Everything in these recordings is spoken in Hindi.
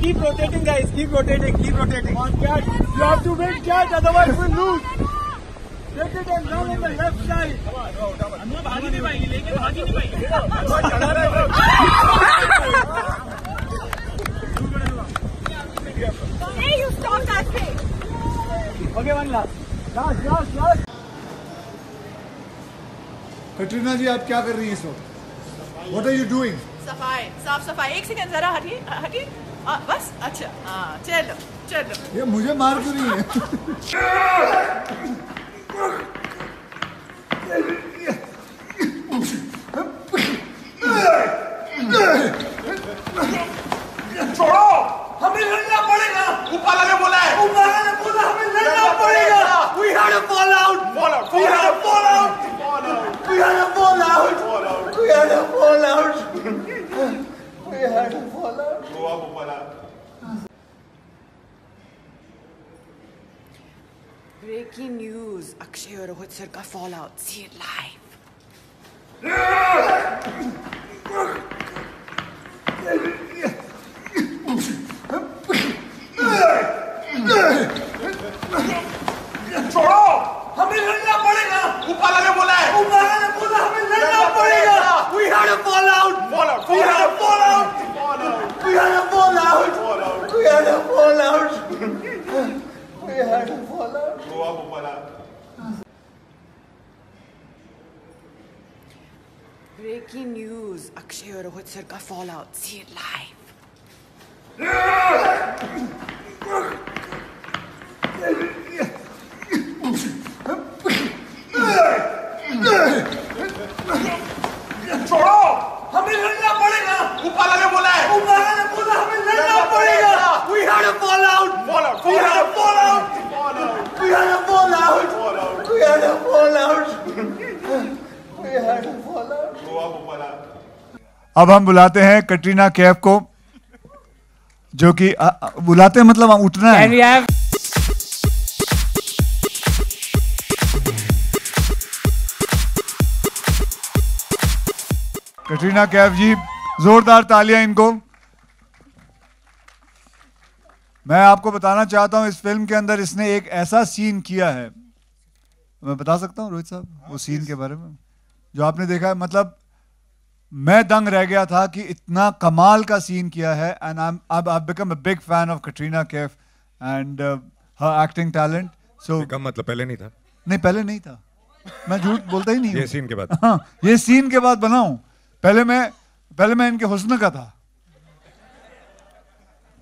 keep rotating, guys. Keep rotating. Keep rotating. On catch. You have to win catch, otherwise we'll lose. Take it and run on the left side. हम लोग भाग ही नहीं पाएंगे, लेके भाग ही नहीं पाएंगे. Hey, you stop that thing. Okay, one last. Last. Katrina जी, आप क्या कर रही हैं इस वक्त? What are you doing? सफाई, साफ सफाई. एक सेकंड जरा हटिए. बस अच्छा. हाँ, चलो. ये मुझे मार क्यों रही है? छोड़ो, हमें लड़ना पड़ेगा. उपाला ने बोला है. हमें लड़ना पड़ेगा. We had a fall out. We had a fall out. We had a fall out. Go up, Upala. Breaking news. Akshay और रोहित सर का fall out. See it live. छोड़ो, हमें लड़ना पड़ेगा. उपाला ने बोला है. हमें लड़ना पड़ेगा. We had a fall out. We had a fall out. Go up, Upala. Breaking news. Akshay और रोहित सर का fall out. See it live. छोड़ो, हमें लड़ना पड़ेगा. उपाला ने बोला है. हमें लड़ना पड़ेगा. We had a fall out. We had a fall out. Go up, Upala. अब हम बुलाते हैं कटरीना कैफ को, जो कि बुलाते हैं मतलब उठना है. कटरीना कैफ जी, जोरदार तालियां इनको. मैं आपको बताना चाहता हूं, इस फिल्म के अंदर इसने एक ऐसा सीन किया है. मैं बता सकता हूं रोहित साहब वो सीन के बारे में जो आपने देखा है? मतलब मैं दंग रह गया था कि इतना कमाल का सीन किया है. And I've become a big fan of Katrina Kaif and her acting talent. So मतलब पहले नहीं था? नहीं, पहले नहीं था. मैं झूठ बोलता ही नहीं. ये सीन के बाद? हाँ, ये सीन के बाद बनाऊं. पहले मैं इनके हुस्न का था.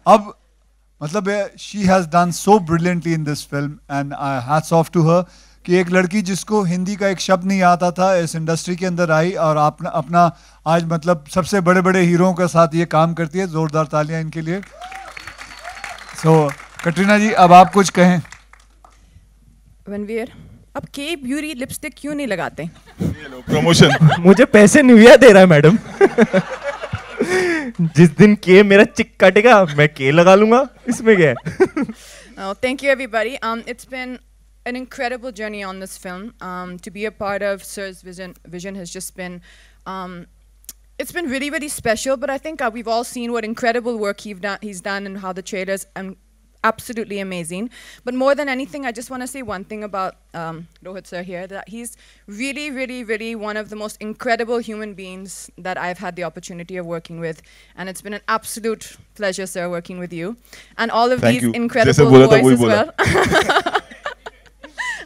अब मतलब she has done so brilliantly in this film and hats off to her कि एक लड़की जिसको हिंदी का एक शब्द नहीं आता था इस इंडस्ट्री के अंदर आई और अपना आज मतलब सबसे बड़े बड़े हीरोओं के साथ ये काम करती है. जोरदार तालियां इनके लिए. सो कटरीना जी, अब आप कुछ कहें. रणवीर, अब के ब्यूटी लिपस्टिक क्यों नहीं लगाते? प्रमोशन. मुझे पैसे निविया दे रहा है मैडम. जिस दिन के मेरा चिक काटेगा मैं के लगा लूंगा. इसमें क्या है? Thank you everybody. It's been an incredible journey on this film. To be a part of Sir's vision has just been it's been really, really special. But I think we've all seen what incredible work he's done and how the trailers absolutely amazing. But more than anything, I just want to say one thing about Rohit sir here, that he's really, really, really one of the most incredible human beings that I've had the opportunity of working with. And it's been an absolute pleasure, sir, working with you. And all of these incredible boys as well.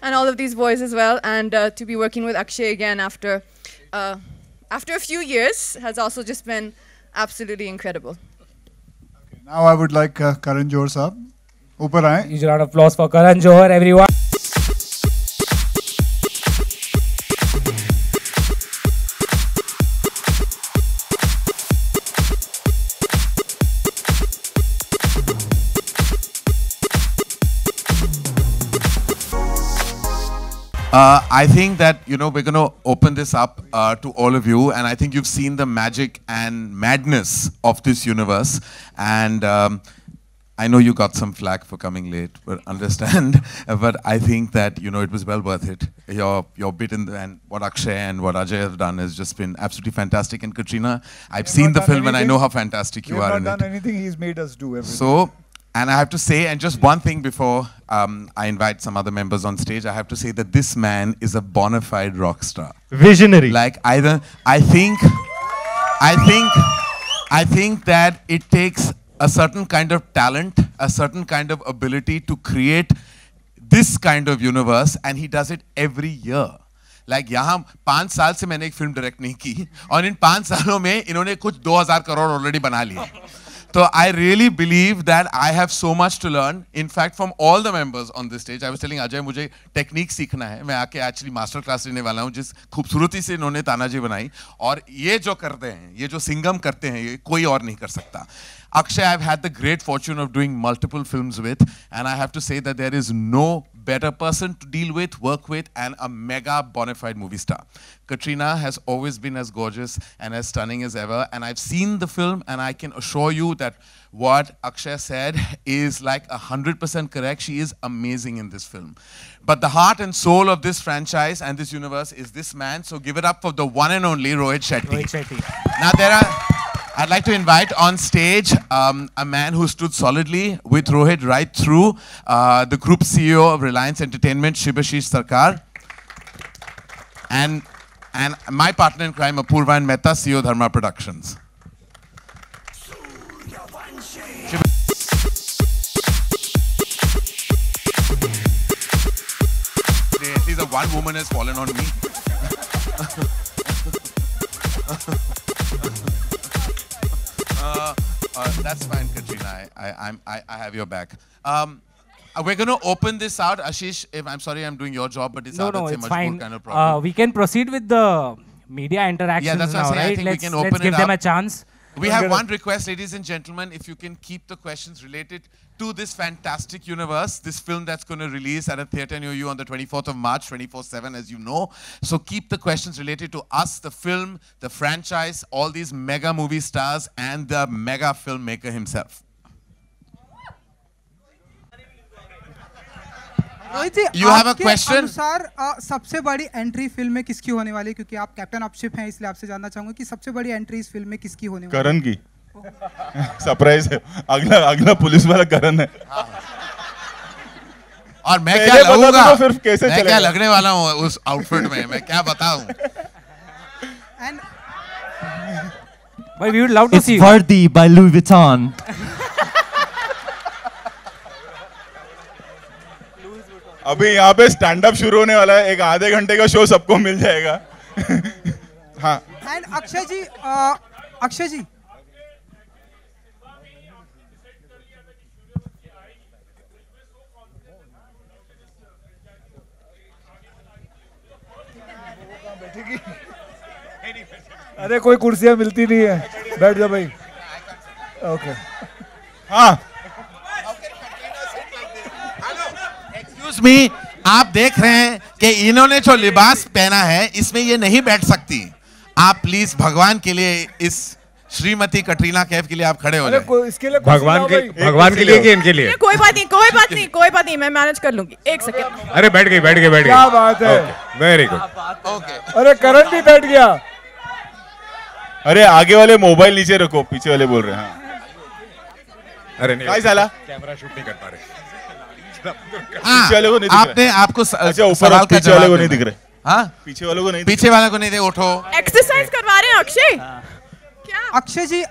And all of these boys as well. And to be working with Akshay again after a few years has also just been absolutely incredible. Okay, now I would like Karan Johar sahab. ऊपर आए. Huge round of applause for Karan Johar, everyone. I think that, we're going to open this up to all of you, and I think you've seen the magic and madness of this universe. And I know you got some flack for coming late, but understand. But I think that, you know, it was well worth it. Your bit in the, and what Akshay and what Ajay have done has just been absolutely fantastic. And Katrina, I've seen the film and I know how fantastic you are in it. We have not done anything. He's made us do everything. So, and I have to say, and just one thing before I invite some other members on stage, I have to say that this man is a bona fide rock star. Visionary. Like I think that it takes a certain kind of talent, a certain kind of ability to create this kind of universe, and he does it every year. Like यहाँ 5 साल से मैंने एक फिल्म डायरेक्ट नहीं की, और इन 5 सालों में इन्होंने कुछ 2000 करोड़ ऑलरेडी बना लिए. So I really believe that I have so much to learn. In fact, from all the members on this stage, I was telling Ajay, मुझे टेक्निक सीखना है. मैं आके actually मास्टर क्लास लेने वाला हूँ, जिस खूबसूरती से इन्होंने तानाजी बनाई. और ये जो करते हैं, ये जो सिंगम करते हैं, ये कोई और नहीं कर सकता. Akshay, I've had the great fortune of doing multiple films with, and I have to say that there is no better person to deal with, work with, and a mega bona fide movie star. Katrina has always been as gorgeous and as stunning as ever, and I've seen the film, and I can assure you that what Akshay said is like 100% correct. She is amazing in this film. But the heart and soul of this franchise and this universe is this man, so give it up for the one and only Rohit Shetty. Rohit Shetty. Now I'd like to invite on stage a man who stood solidly with Rohit right through, the group CEO of Reliance Entertainment, Shibashish Sarkar, and my partner in crime, Apurva and Mehta, CEO Dharma Productions. At least one woman has fallen on me. That's fine, Katrina. I have your back. We're going to open this out. Ashish, I'm sorry I'm doing your job, but it's it's fine. Kind of problem. We can proceed with the media interactions Yeah, that's what now, I'm saying. right? I think we can open let's give it them up. a chance. We have one request, ladies and gentlemen. If you can keep the questions related to this fantastic universe, this film that's going to release at a theater near you on the 24th of March, 24/7, as you know. So keep the questions related to us, the film, the franchise, all these mega movie stars, and the mega filmmaker himself. Rohit ji, You have a आपके question? अनुसार सबसे बड़ी एंट्री फिल्म में किसकी होने वाली है? क्योंकि आप कैप्टन ऑफ शिप हैं, इसलिए आपसे जानना चाहूंगा कि सबसे बड़ी एंट्री इस फिल्म में किसकी होने वाली है? करण की. सरप्राइज है. अगला पुलिस वाला करण है. और मैं क्या लगूंगा? फिर कैसे मैं क्या लगने वाला हूँ उस आउटफिट में? मैं क्या बताऊं? But we would love to see you. Vardy by Louis Vuitton. अभी यहाँ पे स्टैंड अप शुरू होने वाला है. एक आधे घंटे का शो सबको मिल जाएगा. हाँ. एंड अक्षय जी अरे कोई कुर्सियां मिलती नहीं है. बैठ जा भाई. ओके. हाँ. Excuse me, आप देख रहे हैं कि इन्होंने जो लिबास पहना है इसमें ये नहीं बैठ सकती. आप प्लीज भगवान के लिए इस श्रीमती कटरीना कैफ के लिए आप खड़े हो जाए. इसके लिए भगवान के लिए कि इनके लिए? कोई बात नहीं, मैं मैनेज कर लूंगी. एक सेकंड. अरे बैठ गई. क्या बात है. Very good. ओके. अरे करण भी बैठ गया. अरे आगे वाले मोबाइल नीचे रखो, पीछे वाले बोल रहे हैं. हाँ. अरे नहीं काय साला कैमरा शूट नहीं कर पा रहे. पीछे वाले को नहीं दिख रहा. आपने आपको अच्छा ऊपर पीछे वाले को नहीं दिख रहे. हाँ पीछे वालों को नहीं. पीछे वाले को नहीं दे. उठो. एक्सरसाइज करवा रहे हैं अक्षय. क्या अक्षय जी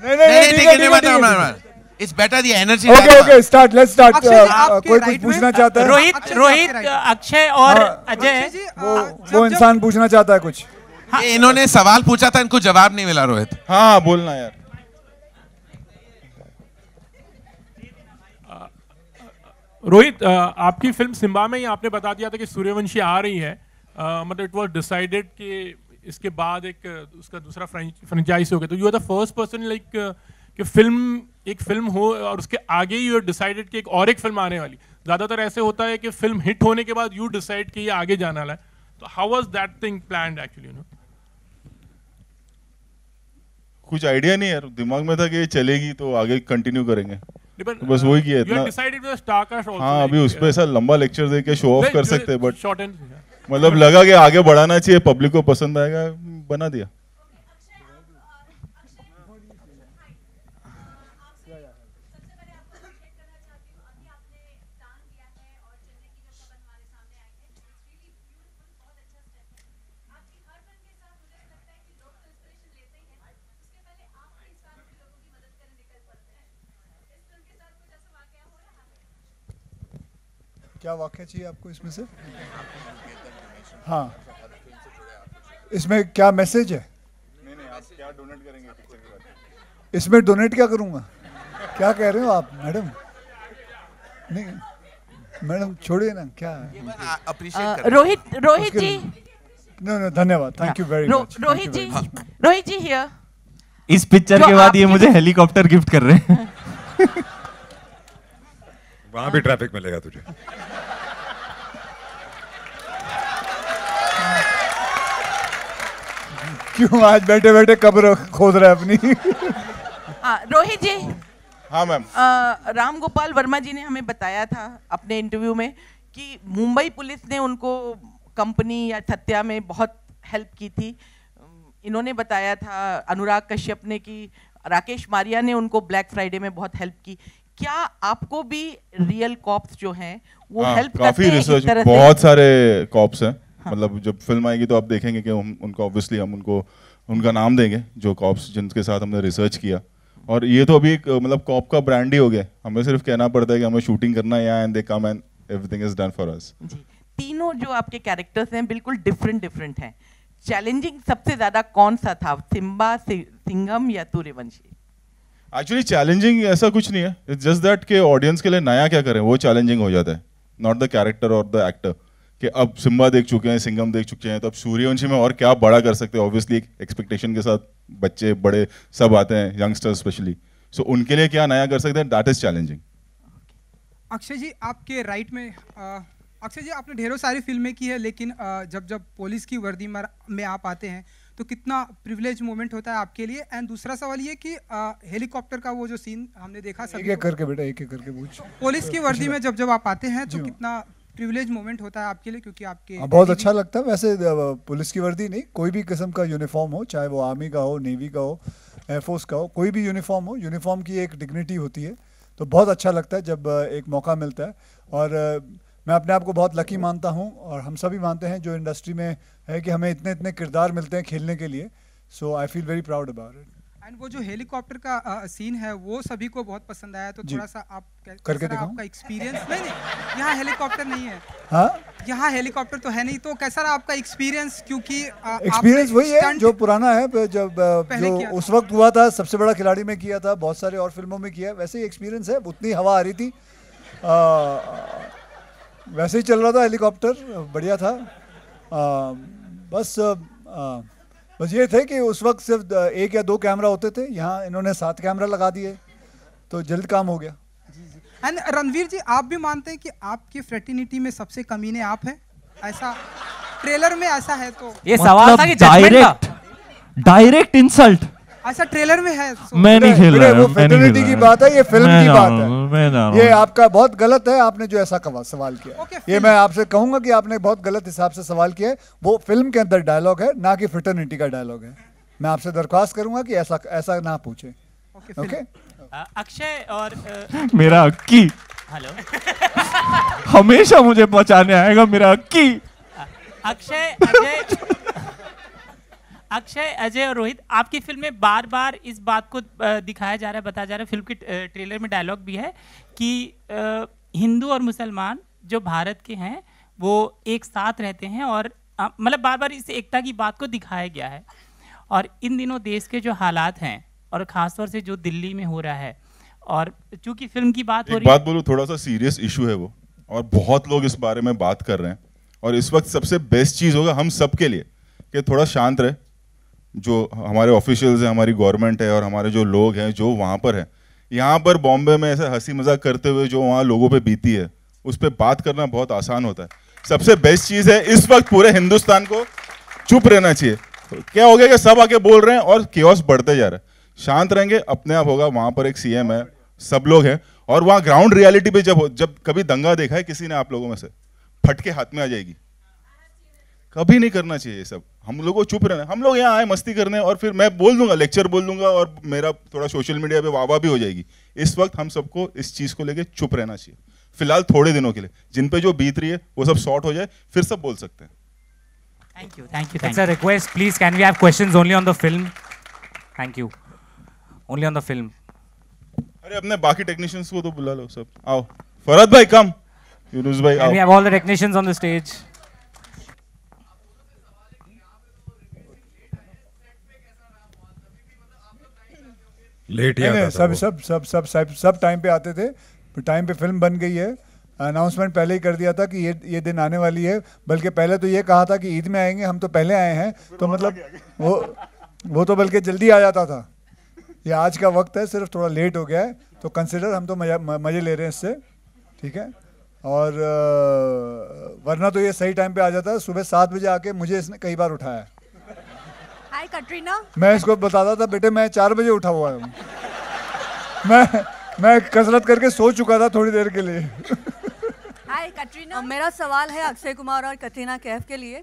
नहीं ठीक है. It's better the energy. Okay, start. Let's start. आपके कोई right कुछ में- पूछना चाहता है? रोहित, अक्षय और अजय. वो इंसान पूछना चाहता है कुछ. ये इन्होंने सवाल पूछा था, इनको जवाब नहीं मिला. रोहित हाँ बोलना यार. रोहित, आपकी फिल्म सिम्बा में ही आपने बता दिया था कि सूर्यवंशी आ रही है. मतलब इट वाज डिसाइडेड कि इसके बाद उसका दूसरा फ्रेंचाइज हो गया. तो you are the first person like कि एक फिल्म हो और उसके आगे यू आर डिसाइडेड कि एक फिल्म आने वाली. ज्यादातर ऐसे होता है कि फिल्म हिट होने के बाद यू डिसाइड कि ये आगे जाना है. तो how was that thing planned actually? कुछ आइडिया नहीं यार, दिमाग में था कि ये चलेगी तो आगे कंटिन्यू करेंगे. तो बस वही किया इतना। हाँ, अभी उस पे ऐसा लंबा लेक्चर दे के शो ऑफ कर सकते, बट मतलब लगा कि आगे बढ़ाना चाहिए, पब्लिक को पसंद आएगा, बना दिया। क्या वाक्य चाहिए आपको इसमें से? हाँ, इसमें क्या मैसेज है? नहीं, आप क्या डोनेट करेंगे पिक्चर के बाद? इसमें डोनेट क्या करूंगा? क्या कह रहे हो आप मैडम? नहीं मैडम छोड़िए ना, क्या रोहित जी, नो धन्यवाद, thank you very much. Rohit ji here. इस पिक्चर के बाद ये मुझे हेलीकॉप्टर गिफ्ट कर रहे हैं। वहां भी ट्रैफिक मिलेगा तुझे। क्यों आज बैठे बैठे कब्र खोद रहा है अपनी? रोहित जी। हाँ मैम। राम गोपाल वर्मा जी ने हमें बताया था अपने इंटरव्यू में कि मुंबई पुलिस ने उनको कंपनी या थत्या में बहुत हेल्प की थी। इन्होंने बताया था अनुराग कश्यप ने कि राकेश मारिया ने उनको ब्लैक फ्राइडे में बहुत हेल्प की। क्या आपको भी रियल कॉप्स जो हैं वो हेल्प करते हैं? रिसर्च बहुत सारे कॉप्स हैं। मतलब जब फिल्म आएगी तो आप देखेंगे कि उनको ऑब्वियसली हम उनको उनका नाम देंगे जो कॉप्स जिनके साथ हमने रिसर्च किया। और ये तो अभी मतलब कॉप का ब्रांड ही हो गया। हमें सिर्फ कहना पड़ता है कि हमें शूटिंग करना है यहाँ, and they come and everything is done for us. तीनों जो आपके कैरेक्टर्स हैं बिल्कुल डिफरेंट हैं। चैलेंजिंग सबसे ज्यादा कौन सा था, सिम्बा, सिंघम या सूर्यवंशी? एक्चुअली चैलेंजिंग ऐसा कुछ नहीं है, इट्स जस्ट दैट कि ऑडियंस के लिए नया क्या करें वो चैलेंजिंग हो जाता है, नॉट द कैरेक्टर और द एक्टर। कि अब सिम्बा देख चुके हैं, सिंघम देख चुके हैं, तो अब सूर्यवंशी में और क्या बड़ा कर सकते हैं। ऑब्वियसली एक एक्सपेक्टेशन के साथ बच्चे बड़े सब आते हैं, यंगस्टर्स स्पेशली, सो उनके लिए क्या नया कर सकते हैं, दैट इज चैलेंजिंग। अक्षय जी आपके राइट में अक्षय जी आपने ढेरों सारी फिल्में की है, लेकिन जब पुलिस की वर्दी में आप आते हैं तो कितना प्रिविलेज मोमेंट होता है आपके लिए। एंड दूसरा सवाल ये कि हेलीकॉप्टर का वो जो सीन हमने देखा, एक एक करके बेटा, एक एक करके पूछ। पुलिस की वर्दी में जब आप आते हैं तो कितना प्रिविलेज मोमेंट होता है आपके लिए, क्योंकि आपके बहुत अच्छा लगता है। वैसे पुलिस की वर्दी नहीं, कोई भी किस्म का यूनिफॉर्म हो, चाहे वो आर्मी का हो, नेवी का हो, एयरफोर्स का हो, कोई भी यूनिफॉर्म हो, यूनिफॉर्म की एक डिग्निटी होती है। तो बहुत अच्छा लगता है जब एक मौका मिलता है। और मैं अपने आप को बहुत लकी मानता हूँ, और हम सभी मानते हैं जो इंडस्ट्री में है, कि हमें इतने इतने किरदार मिलते हैं खेलने के लिए। So I feel very proud about it. And वो जो हेलीकॉप्टर का सीन है वो सभी को बहुत पसंद आया, तो थोड़ा सा आप करके दिखाओ आपका एक्सपीरियंस। नहीं, यहाँ हेलीकॉप्टर नहीं है। हाँ, यहाँ हेलीकॉप्टर तो है नहीं, तो कैसा रहा आपका एक्सपीरियंस? क्योंकि एक्सपीरियंस वही है जो पुराना है, जब जो उस वक्त हुआ था, सबसे बड़ा खिलाड़ी में किया था, बहुत सारे और फिल्मों में किया, वैसे ही एक्सपीरियंस है। उतनी हवा आ रही थी, वैसे ही चल रहा था हेलीकॉप्टर, बढ़िया था। बस ये थे कि उस वक्त सिर्फ 1 या 2 कैमरा होते थे, यहाँ इन्होंने 7 कैमरा लगा दिए, तो जल्द काम हो गया। एंड रणवीर जी, आप भी मानते हैं कि आपकी फ्रेटर्निटी में सबसे कमीने आप हैं? ऐसा ट्रेलर में ऐसा है तो ये सवाल था कि डायरेक्ट इंसल्ट ऐसा ट्रेलर में है। मैं नहीं खेल रहा, वो फ्रेटर्निटी की बात है, ये फिल्म की बात है। ये आपका बहुत गलत है, आपने जो ऐसा सवाल किया। ये मैं आपसे कहूंगा कि आपने बहुत गलत हिसाब से सवाल किया है। वो फिल्म के अंदर डायलॉग है, ना कि फ्रेटर्निटी का डायलॉग है। मैं आपसे दरख्वास्त करूंगा कि ऐसा ना पूछे। ओके। अक्षय और मेरा अक्की हेलो हमेशा मुझे बचाने आएगा, मेरा अक्की। अक्षय, अजय और रोहित, आपकी फिल्म में बार बार इस बात को दिखाया जा रहा है, बताया जा रहा है, फिल्म के ट्रेलर में डायलॉग भी है कि हिंदू और मुसलमान जो भारत के हैं वो एक साथ रहते हैं, और मतलब बार बार इस एकता की बात को दिखाया गया है। और इन दिनों देश के जो हालात हैं, और ख़ासतौर से जो दिल्ली में हो रहा है, और चूंकि फिल्म की बात हो रही है, बात बोलूं, थोड़ा सा सीरियस इशू है वो, और बहुत लोग इस बारे में बात कर रहे हैं। और इस वक्त सबसे बेस्ट चीज़ होगा हम सब के लिए कि थोड़ा शांत रहे। जो हमारे ऑफिशियल्स हैं, हमारी गवर्नमेंट है, और हमारे जो लोग हैं जो वहाँ पर हैं, यहाँ पर बॉम्बे में ऐसे हंसी मजाक करते हुए जो वहाँ लोगों पे बीती है, उस पर बात करना बहुत आसान होता है। सबसे बेस्ट चीज़ है इस वक्त पूरे हिंदुस्तान को चुप रहना चाहिए। क्या हो गया कि सब आके बोल रहे हैं और केओस बढ़ते जा रहा है। शांत रहेंगे, अपने आप होगा। वहाँ पर एक सीएम है, सब लोग हैं, और वहाँ ग्राउंड रियलिटी पे जब कभी दंगा देखा है किसी ने आप लोगों में से, फटके हाथ में आ जाएगी। कभी नहीं करना चाहिए ये सब। हम लोगों को चुप रहना। हम लोग यहाँ आए मस्ती करने और फिर मैं बोल दूंगा, लेक्चर बोल दूंगा और मेरा थोड़ा सोशल मीडिया पे वाह भी हो जाएगी। इस वक्त हम सबको इस चीज को लेके चुप रहना चाहिए फिलहाल, थोड़े दिनों के लिए। जिन पे जो बीत रही है वो सब सॉर्ट हो जाए, फिर सब बोल सकते हैं। Thank you. It's a request, please. Can we have questions only on the film? Thank you. Only on the film. अरे अपने बाकी टेक्नीशियंस को तो बुला लो सब। आओ फरहद भाई, कम। यूनुस भाई आओ। Can we have all the technicians on the stage? Late ही आता था। सब टाइम पे आते थे। टाइम पे फिल्म बन गई है। अनाउंसमेंट पहले ही कर दिया था कि ये दिन आने वाली है। बल्कि पहले तो ये कहा था कि ईद में आएंगे, हम तो पहले आए हैं। तो मतलब वो तो बल्कि जल्दी आ जाता था। ये आज का वक्त है, सिर्फ थोड़ा लेट हो गया है। तो कंसिडर, हम तो मज़े ले रहे हैं इससे, ठीक है। और वरना तो ये सही टाइम पे आ जाता है। सुबह 7 बजे आके मुझे इसने कई बार उठाया। हाय कटरीना। मैं इसको बताता था, बेटे मैं 4 बजे उठा हुआ हूँ। मैं कसरत करके सो चुका था थोड़ी देर के लिए। हाय कटरीना। मेरा सवाल है अक्षय कुमार और कटरीना कैफ के लिए।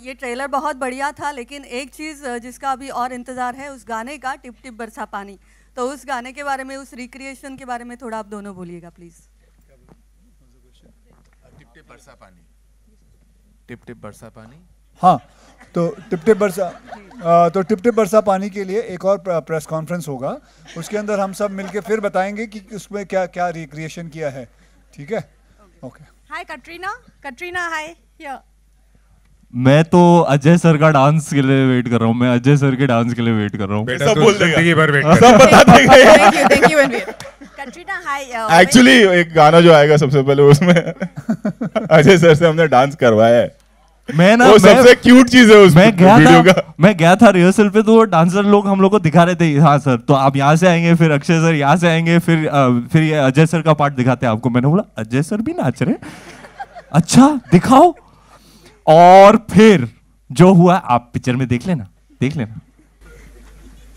ये ट्रेलर बहुत बढ़िया था, लेकिन एक चीज़ जिसका अभी और इंतज़ार है उस गाने का, टिप टिप बरसा पानी। तो उस गाने के बारे में, उस रिक्रिएशन के बारे में थोड़ा आप दोनों बोलिएगा प्लीज़। टिप टिप बरसा पानी, टिप टिप बरसा पानी। हाँ, तो टिप टिप बरसा पानी के लिए एक और प्रेस कॉन्फ्रेंस होगा। उसके अंदर हम सब मिलके फिर बताएंगे कि उसमें क्या क्या रिक्रिएशन किया है, ठीक है। ओके। हाय कटरीना हाय। मैं तो अजय सर का डांस के लिए वेट कर रहा हूँ। मैं अजय सर के डांस के लिए वेट कर रहा हूँ। सब बोल देगा, सब बता देगा। Thank you Ranveer. Katrina hi. Actually एक गाना जो आएगा सबसे पहले, उसमें अजय सर से हमने डांस करवाया है। वो सबसे क्यूट चीज है उस वीडियो का। मैं गया था रिहर्सल पे, तो वो डांसर लोग हम लोग को दिखा रहे थे, हाँ सर तो आप यहाँ से आएंगे, फिर अक्षय सर यहाँ से आएंगे, फिर ये अजय सर का पार्ट दिखाते हैं आपको। मैंने बोला अजय सर भी नाच रहे, अच्छा दिखाओ। और फिर जो हुआ आप पिक्चर में देख लेना।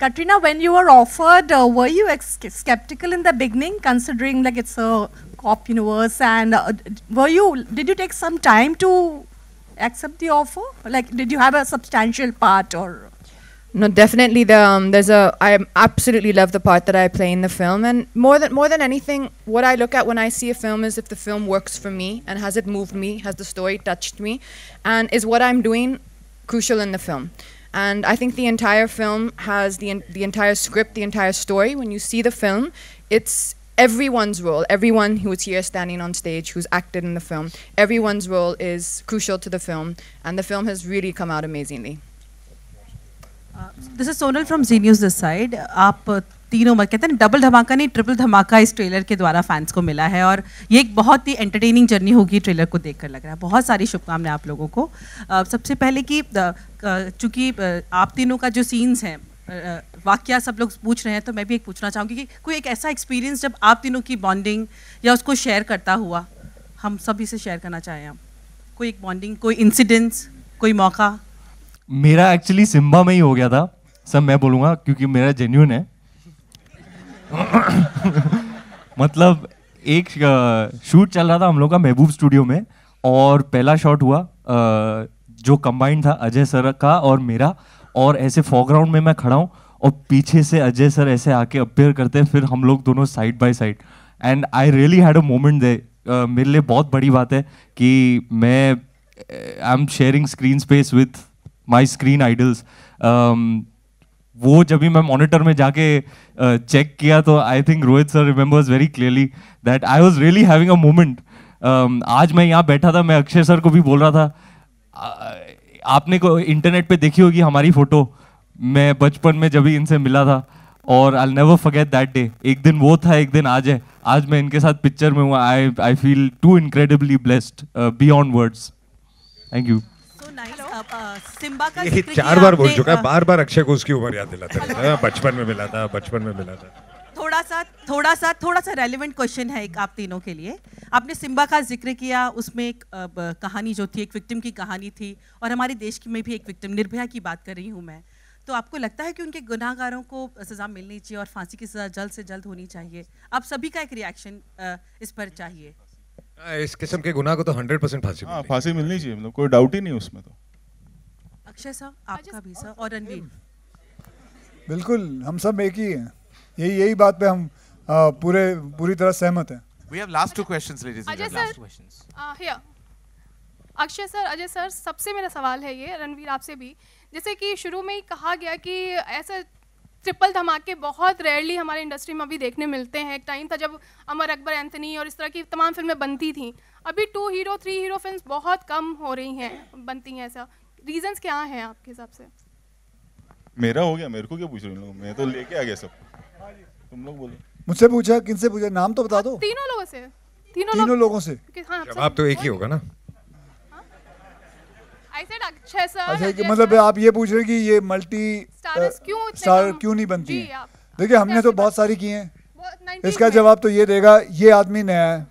Katrina, when you were offered, were you skeptical in the beginning, considering like it's a cop universe, and did you take some time to accept the offer? Like, did you have a substantial part or? No, definitely. I absolutely love the part that I play in the film, and more than anything, what I look at when I see a film is if the film works for me and has it moved me, has the story touched me, and is what I'm doing crucial in the film. And I think the entire film has the entire script, the entire story. When you see the film, it's everyone's role, everyone who is here standing on stage, who's acted in the film, everyone's role is crucial to the film, and the film has really come out amazingly. This is Sonal from Z News this side. आप तीनों कहते हैं डबल धमाका नहीं, ट्रिपल धमाका इस ट्रेलर के द्वारा फैंस को मिला है, और ये एक बहुत ही एंटरटेनिंग जर्नी होगी ट्रेलर को देखकर लग रहा है। बहुत सारी शुभकामनाएं आप लोगों को। सबसे पहले कि चूँकि आप तीनों का जो सीन्स हैं, वाकया सब लोग पूछ रहे हैं, तो मैं भी एक पूछना चाहूँगी कि कोई एक ऐसा एक्सपीरियंस जब आप तीनों की बॉन्डिंग या उसको शेयर करता हुआ हम सभी से शेयर करना चाहें आप, कोई एक बॉन्डिंग, कोई इंसिडेंट्स, कोई मौका। मेरा एक्चुअली सिम्बा में ही हो गया था सब, मैं बोलूँगा क्योंकि मेरा जेन्युइन है। मतलब एक शूट चल रहा था हम लोग का महबूब स्टूडियो में, और पहला शॉट हुआ जो कंबाइंड था अजय सर का और मेरा, और ऐसे फोरग्राउंड में मैं खड़ा हूँ और पीछे से अजय सर ऐसे आके अपीयर करते हैं, फिर हम लोग दोनों side by side, and I really had a moment दे। मेरे लिए बहुत बड़ी बात है कि मैं I am sharing screen space with my screen idols. वो जब भी मैं मॉनिटर में जाके चेक किया तो I think Rohit sir remembers very clearly that I was really having a moment. आज मैं यहाँ बैठा था, मैं अक्षय सर को भी बोल रहा था, आपने को इंटरनेट पे देखी होगी हमारी फोटो, मैं बचपन में जब भी इनसे मिला था, और I never forget that day. एक दिन वो था, एक दिन आज है। आज मैं इनके साथ पिक्चर में हुआ। I feel to incredibly blessed beyond words. Thank you. Simmba का ये 4 बार बोल चुका है, बार बार अक्षय को उसकी उम्र याद दिलाता है। बचपन में मिला था। थोड़ा सा रेलेवेंट क्वेश्चन है एक आप तीनों के लिए। आपने सिम्बा का जिक्र किया, उसमें एक कहानी जो थी, एक विक्टिम की कहानी थी, और हमारे देश की में भी एक विक्टिम, निर्भया की बात कर रही हूँ मैं। तो आपको लगता है कि उनके गुनाहगारों को सज़ा मिलनी चाहिए और फांसी की सज़ा जल्द से जल्द होनी चाहिए? आप सभी का एक रिएक्शन इस पर चाहिए। इस किस्म के गुनाह को तो 100% फांसी हाँ, फांसी मिलनी चाहिए, मतलब कोई डाउट ही नहीं उसमें। तो अक्षय सर, आपका भी सर, और रणवीर। बिल्कुल, हम सब एक ही हैं, यही बात पे हम पूरी तरह सहमत हैं। We have last 2 questions, ladies and gentlemen. Last questions. Here. Akshay sir, Ajay sir, सबसे मेरा सवाल है ये, रणवीर आपसे भी, जैसे कि शुरू में ही कहा गया कि ऐसा ट्रिपल धमाके बहुत रेयरली हमारे इंडस्ट्री में अभी देखने मिलते हैं। एक टाइम था जब अमर अकबर, एंथनी और इस तरह की तमाम फिल्में बनती थीं। अभी 2 हीरो 3 हीरो फिल्म्स बहुत कम हो रही हैं, बनती हैं। ऐसा रीजंस क्या हैं आपके हिसाब से? मेरा हो गया, मेरे को क्या पूछ रहे हो? मैं तो लेके आ गया सब, तुम लोग बोलो। मुझसे पूछा, किनसे पूछा? नाम तो बता दो। तीनों लोगों से। तीनों लोगों से। हाँ, जवाब तो एक ही होगा ना। अक्षय सर, अच्छा, मतलब आप ये पूछ रहे हैं कि ये मल्टी स्टार क्यों नहीं बनती है? देखिए, हमने तो बहुत सारी की हैं। इसका जवाब तो ये देगा, ये आदमी नया है।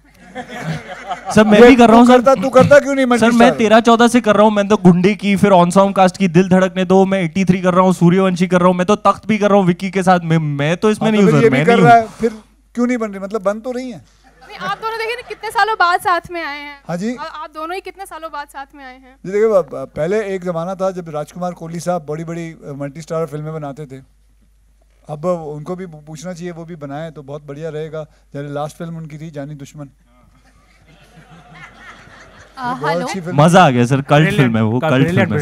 सर मैं भी कर रहा हूँ सर। तू करता क्यों नहीं? सर मैं 13-14 से कर रहा हूँ। मैं तो गुंडे की, फिर ऑन साउंड कास्ट की दिल धड़कने दो, मैं 83 कर रहा हूँ, सूर्यवंशी कर रहा हूँ, मैं तो तख्त भी कर रहा हूँ विक्की के साथ। मैं तो इसमें नहीं हूँ सर। मैं नहीं हूँ। फिर क्यों नहीं बन रही? मतलब बन तो रही है। आप दोनों देखिए ना, कितने सालों बाद साथ में आए हैं। हाँ जी, आप दोनों ही कितने सालों बाद साथ में आए हैं। जी देखिए, पहले एक जमाना था जब राजकुमार कोहली साहब बड़ी मल्टी स्टार फिल्में बनाते थे। अब उनको भी पूछना चाहिए, वो भी बनाए तो बहुत बढ़िया रहेगा। जैसे लास्ट फिल्म उनकी थी जानी दुश्मन, मजा आ गया सर। कल्ट फिल्म है वो, कल्ट फिल्म।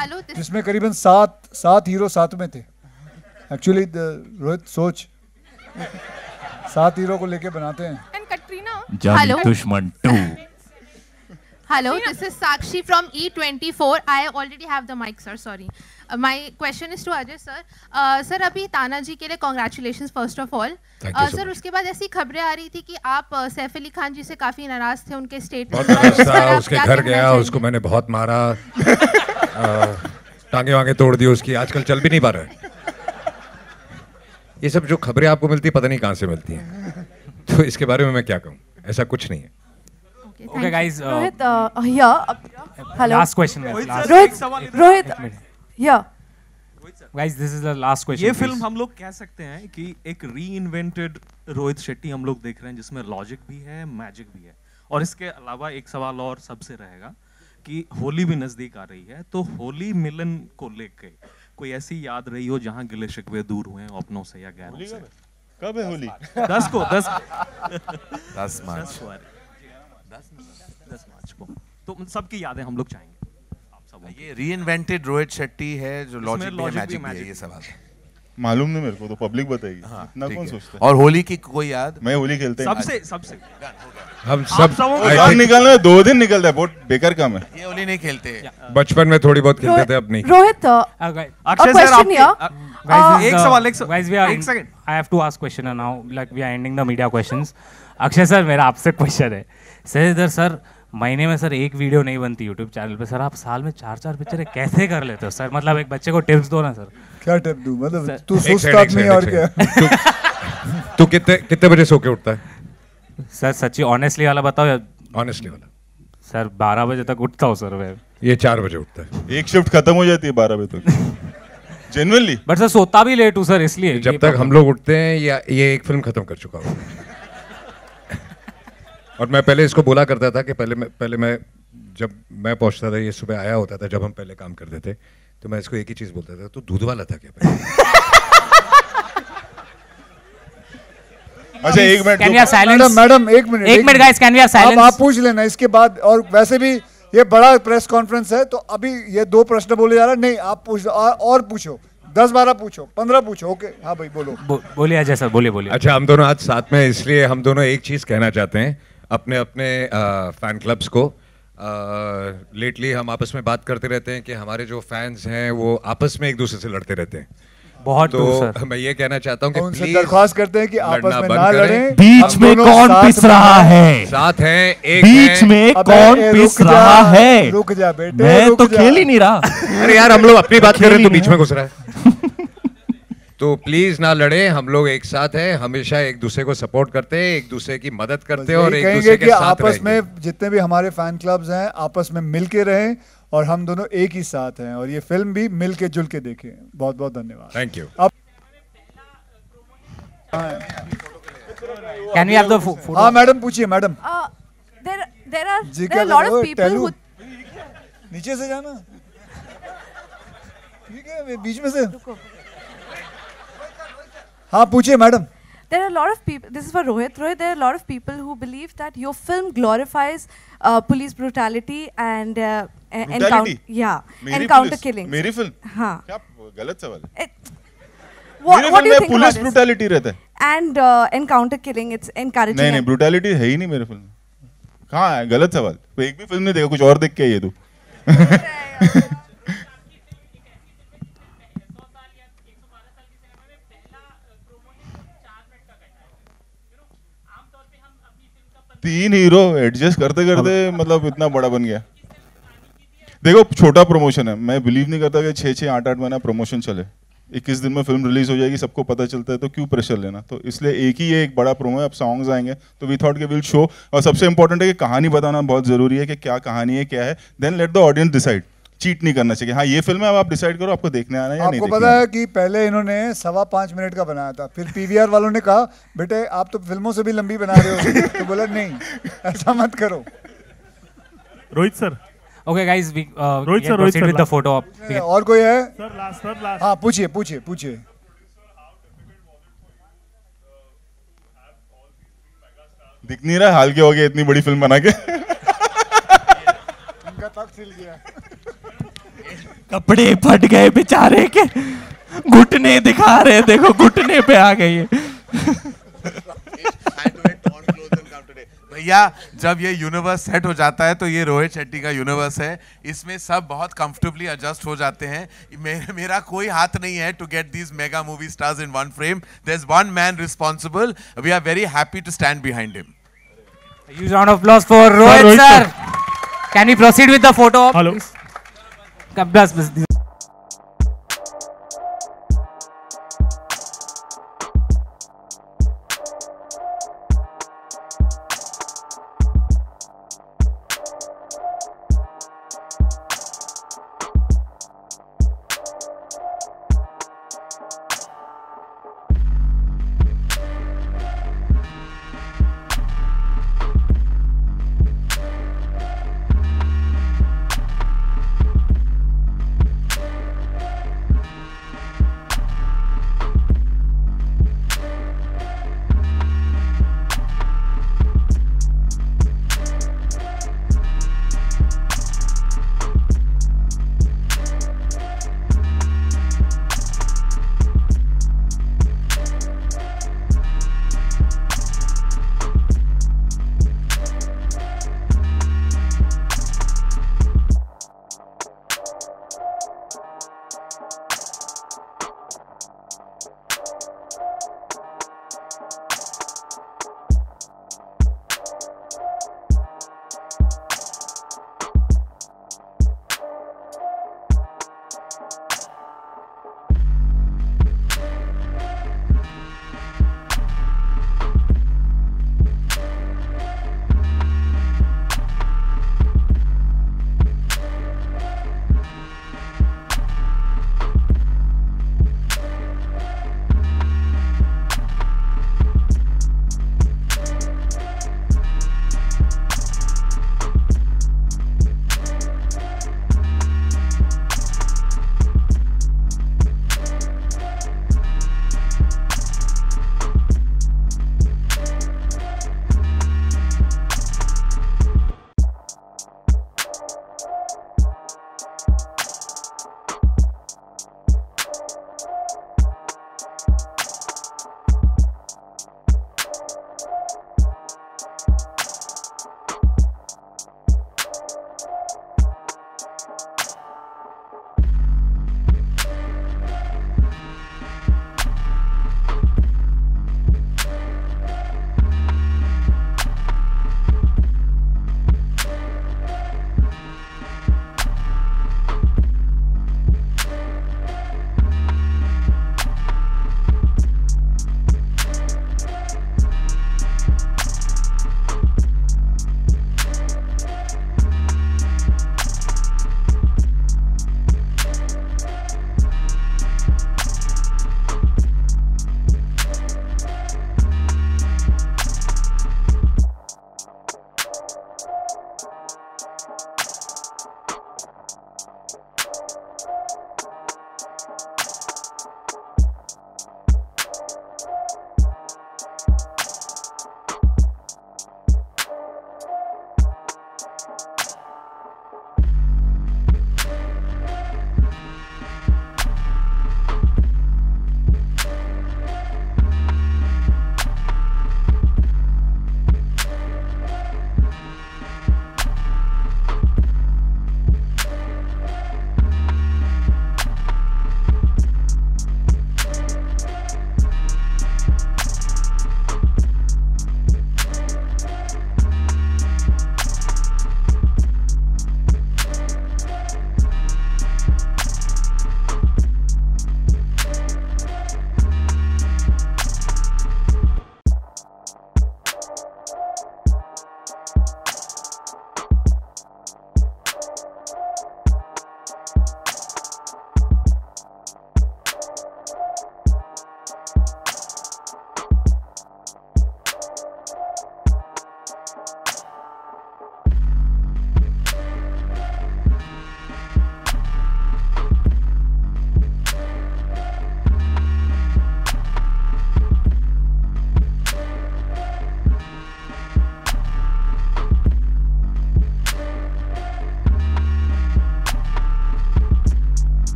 हेलो, जिसमें करीबन 7 हीरो साथ में थे। एक्चुअली रोहित सोच, 7 हीरो को लेके बनाते हैं। जानी दुश्मन 2। Hello, this is Sakshi from E24. I already have the mic, sir. Sorry. My question is to Ajay, sir. Sir, अभी ताना जी के लिए congratulations first of all. Sir, उसके बाद ऐसी खबरें आ रही थी कि आप सैफ अली खान जी से काफी नाराज थे, उनके स्टेटमेंट पर। उसके घर गया, उसको मैंने बहुत मारा, टांगे वांगे तोड़ दी उसकी, आजकल चल भी नहीं पा रहा है। ये सब जो खबरें आपको मिलती पता नहीं कहाँ से मिलती हैं, तो इसके बारे में मैं क्या कहूँ? ऐसा कुछ नहीं है। Okay guys, Rohit, hello. Last question. Rohit, yeah. Guys, this is the last question. ये फिल्म हम लोग कह सकते हैं कि एक रीइन्वेंटेड रोहित शेट्टी हम लोग देख रहे हैं, जिसमें लॉजिक भी है, मैजिक भी है। और इसके अलावा एक सवाल और सबसे रहेगा कि होली भी नजदीक आ रही है, तो होली मिलन को लेके कोई ऐसी याद रही हो जहां गिले शिकवे दूर हुए हैं अपनों से या गैरों से? कब है होली? 10 मार्च। 10 मार्च को तो सबकी यादें हम लोग चाहेंगे। आप सब ये रीइन्वेंटेड रोहित शेट्टी है, जो लॉजिक भी मैजिक भी है, ये सवाल मालूम नहीं मेरे को, तो पब्लिक बताएगी। हाँ, इतना कौन सोचता है? और होली की कोई याद? मैं होली खेलते हैं सबसे हम सब निकलना 2 दिन निकलता है, बहुत बेकार काम है। ये होली नहीं खेलते, बचपन में थोड़ी बहुत खेलते थे, अब नहीं। रोहित, अक्षय सर, एक सवाल, एक second, I have to ask question now, like we are ending the media questions. Akshay sir, मेरा आपसे क्वेश्चन है। सर सर, महीने में सर एक वीडियो नहीं बनती यूट्यूब चैनल पे, सर आप साल में 4 पिक्चरें कैसे कर लेते हो सर? मतलब एक बच्चे को टिप्स दो ना सर। क्या टिप दूं? मतलब तू सुस्त आदमी है और क्या? तू कितने बजे सो के उठता है? सर सच्ची ऑनेस्टली वाला बताओ या? ऑनेस्टली वाला सर 12 बजे तक उठता हूँ सर मैं। ये 4 बजे उठता है। एक शिफ्ट खत्म हो जाती है 12 बजे तक। जेन्युइनली। बट सर सोता भी लेट हूँ सर, इसलिए जब तक हम लोग उठते हैं या ये एक फिल्म खत्म कर चुका हूँ। और मैं पहले इसको बोला करता था कि पहले मैं जब मैं पहुंचता था, ये सुबह आया होता था जब हम पहले काम करते थे, तो मैं इसको एक ही चीज बोलता था, तू दूध वाला था क्या पहले? अच्छा एक मिनट मैडम एक minute guys, can we have silence? आप पूछ लेना इसके बाद। और वैसे भी ये बड़ा प्रेस कॉन्फ्रेंस है, तो अभी ये 2 प्रश्न बोले जा रहा है। नहीं, आप पूछ और पूछो, 10-12 पूछो, 15 पूछो। ओके, हाँ भाई बोलो। बोलिए अजय सर, बोलिए। अच्छा, हम दोनों आज साथ में, इसलिए हम दोनों एक चीज कहना चाहते हैं अपने फैन क्लब्स को। लेटली हम आपस में बात करते रहते हैं कि हमारे जो फैंस हैं वो आपस में एक दूसरे से लड़ते रहते हैं बहुत। तो मैं ये कहना चाहता हूँ कि उनसे दरख्वास्त करते हैं कि आपस में ना लड़ें। बीच में कौन पिस रहा है? साथ हैं, एक बीच में कौन पिस रहा है? रुक जा बेटे, मैं तो खेल ही नहीं रहा। अरे यार, हम लोग अपनी बात कर रहे हैं तो बीच में घुस रहा है। तो प्लीज ना लड़े, हम लोग एक साथ हैं, हमेशा एक दूसरे को सपोर्ट करते हैं, एक दूसरे की मदद करते हैं और एक दूसरे के साथ आपस में जितने भी हमारे फैन क्लब्स हैं आपस में मिल के रहें और हम दोनों एक ही साथ हैं और ये फिल्म भी मिल के जुल के देखें। बहुत बहुत धन्यवाद। Thank you. Can we have the photo? हाँ मैडम पूछिए madam. There are a lot of people who नीचे से जाना ठीक है, बीच में से। हाँ पूछिए madam. There are a lot of people. This is for Rohit. Rohit, there are a lot of people who believe that your film glorifies police brutality and encounter killings. मेरी फिल्म? हाँ। क्या गलत सवाल है? What do you think police about brutality रहता है। And encounter killing, it's encouraging. नहीं ब्रूटैलिटी है ही नहीं मेरे फिल्म में। कहाँ है? गलत सवाल। तो एक भी फिल्म नहीं देखा, कुछ और देख के ये तू। तीन हीरो एडजस्ट करते करते मतलब इतना बड़ा बन गया। देखो छोटा प्रमोशन है, मैं बिलीव नहीं करता कि 6-6, 8-8 महीना प्रमोशन चले। 21 दिन में फिल्म रिलीज हो जाएगी, सबको पता चलता है, तो क्यों प्रेशर लेना। तो इसलिए एक ही ये एक बड़ा प्रोमो है, अब सॉन्ग्स आएंगे तो वी थॉट के विल शो। और सबसे इंपॉर्टेंट है कि कहानी बताना बहुत जरूरी है कि क्या कहानी है, क्या है, then let the audience decide. Cheat नहीं करना चाहिए। हाँ ये फिल्म है, अब आप डिसाइड करो आपको देखने आना है या नहीं। आपको पता है कि पहले इन्होंने 5.25 मिनट का बनाया था, फिर पीवीआर वालों ने कहा बेटे आप तो फिल्मों से भी लंबी बना रहे हो, तो बोला नहीं ऐसा मत करो। Rohit sir. Okay guys, we Rohit sir, proceed with the photo op. और कोई है? Sir, last. हाँ पूछिए। दिख नहीं रहा हाल के हो गया इतनी बड़ी फिल्म बना के। उनका तक सिल गया। कपड़े फट गए बेचारे के, घुटने दिखा रहे, देखो घुटने पे आ गई है। भैया जब ये यूनिवर्स सेट हो जाता है तो ये रोहित शेट्टी का यूनिवर्स है, इसमें सब बहुत कंफर्टेबली एडजस्ट हो जाते हैं। मेरा कोई हाथ नहीं है to get these mega movie stars in one frame. There is one man responsible, we are very happy to stand behind him. Huge round of applause for Rohit sir. Can we proceed with the photo op? Hello. Bas